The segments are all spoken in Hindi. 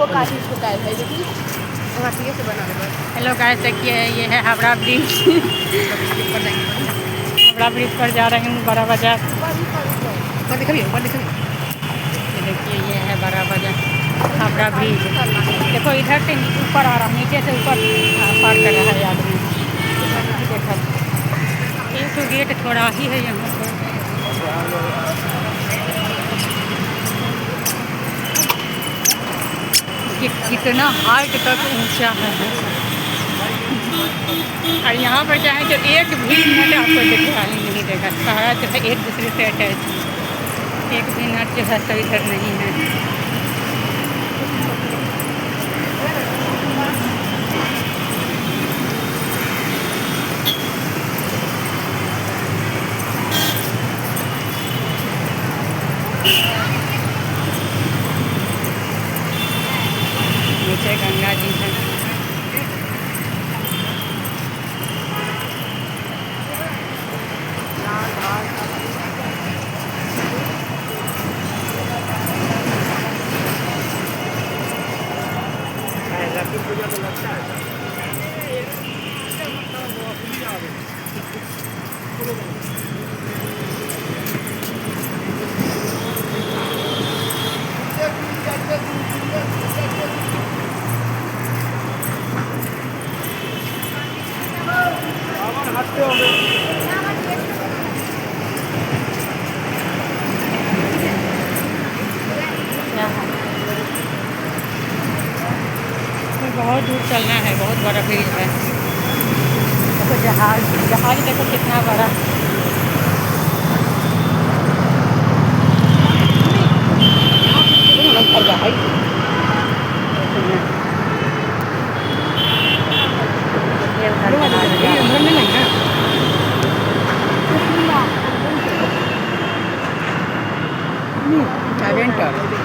हेलो गाइस, देखिए ये है हावड़ा ब्रिज। हावड़ा ब्रिज पर जा रहे हैं बड़ा बाजार। देखिए ये है बड़ा बाजार, हावड़ा ब्रिज। देखो इधर से ऊपर आ रहा, नीचे से ऊपर पार कर रहा है आदमी। देखा एक तो गेट थोड़ा ही है यहाँ पर। कितना हाइट तक ऊंचा है। और यहाँ पर चाहें तो एक भी मिनट आपको दिखाई नहीं देगा। सारा जो है एक दूसरे से अटैच, एक भी मिनट जो है तो इधर नहीं है। नीचे गंगा जी है। बहुत दूर चलना है, बहुत बड़ा ब्रिज है। देखो जहाज देखो कितना बड़ा।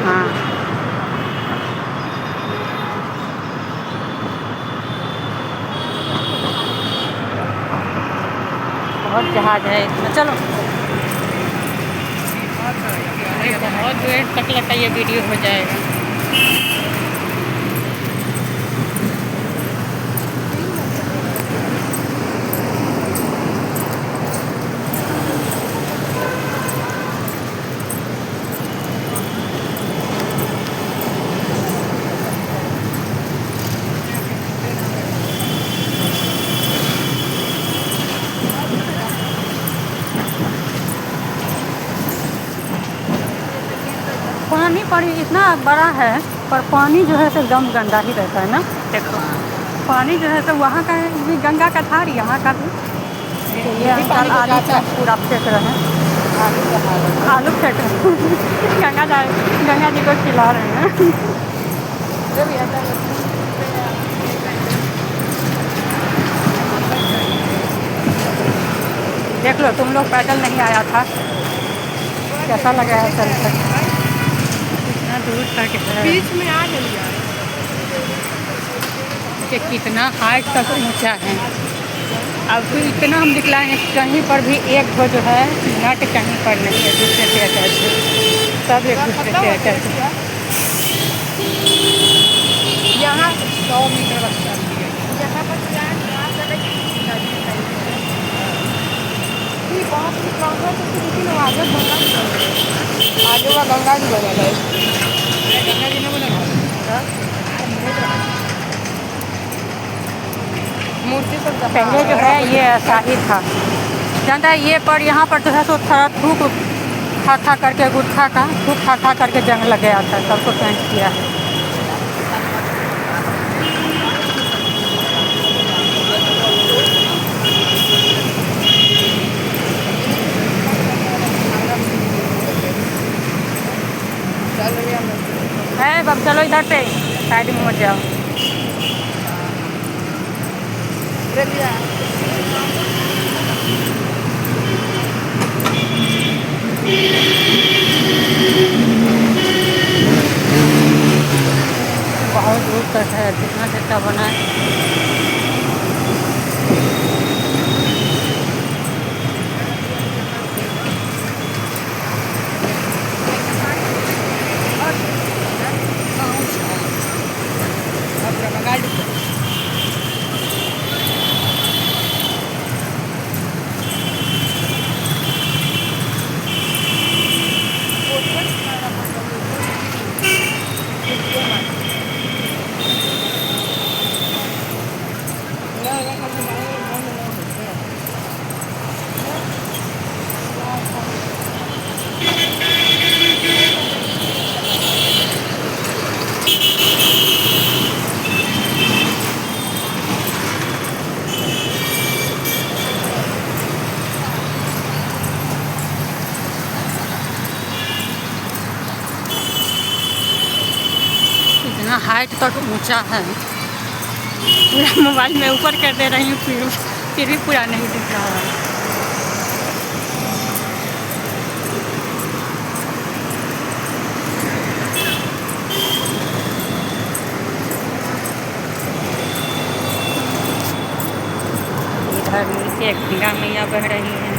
हाँ, बहुत जहाज है इसमें। चलो बहुत देर तक लगता है ये वीडियो हो जाएगा। पानी पड़ी इतना बड़ा है, पर पानी जो है तो एकदम गंदा ही रहता है ना। देखो पानी जो है तो वहाँ का भी गंगा का था, यहाँ का भी। ये अंकल आलू पूरा फेंक रहे हैं, आलू फेंक रहे हैं। गंगा जी को खिला रहे हैं। देख लो, तुम लोग पैदल नहीं आया था, कैसा लगा है चल कर। इतना दूर तक है, बीच में आ गया कि कितना हाइट तक ऊंचा है। अब तो इतना हम दिखलाएंगे, कहीं पर भी एक वो जो है नट कहीं पर नहीं है दूसरे से अटैच है, सब एक दूसरे से अटैच है। यहाँ 100 मीटर बचता है। यहाँ पर आगे वह गंगा जी बना है। गंगा जी ने बना मूर्ति सब पहले जो है ये ऐसा ही था, जानता है। ये पर यहाँ पर जो है सो थोड़ा थूक खा करके गुटखा का थूक खा करके जंग लग गया था, सबको पेंट किया है। अब चलो इधर से साइड में मत जाओ। बहुत दूर तक है, कितना अच्छा बना है। इतना हाइट तक ऊंचा है, पूरा मोबाइल में ऊपर कर दे रही हूँ, फिर भी पूरा नहीं दिख रहा है। इधर नीचे गंगा मैया बह रही है।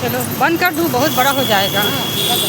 चलो बंद कर दूँ, बहुत बड़ा हो जाएगा। कर दो।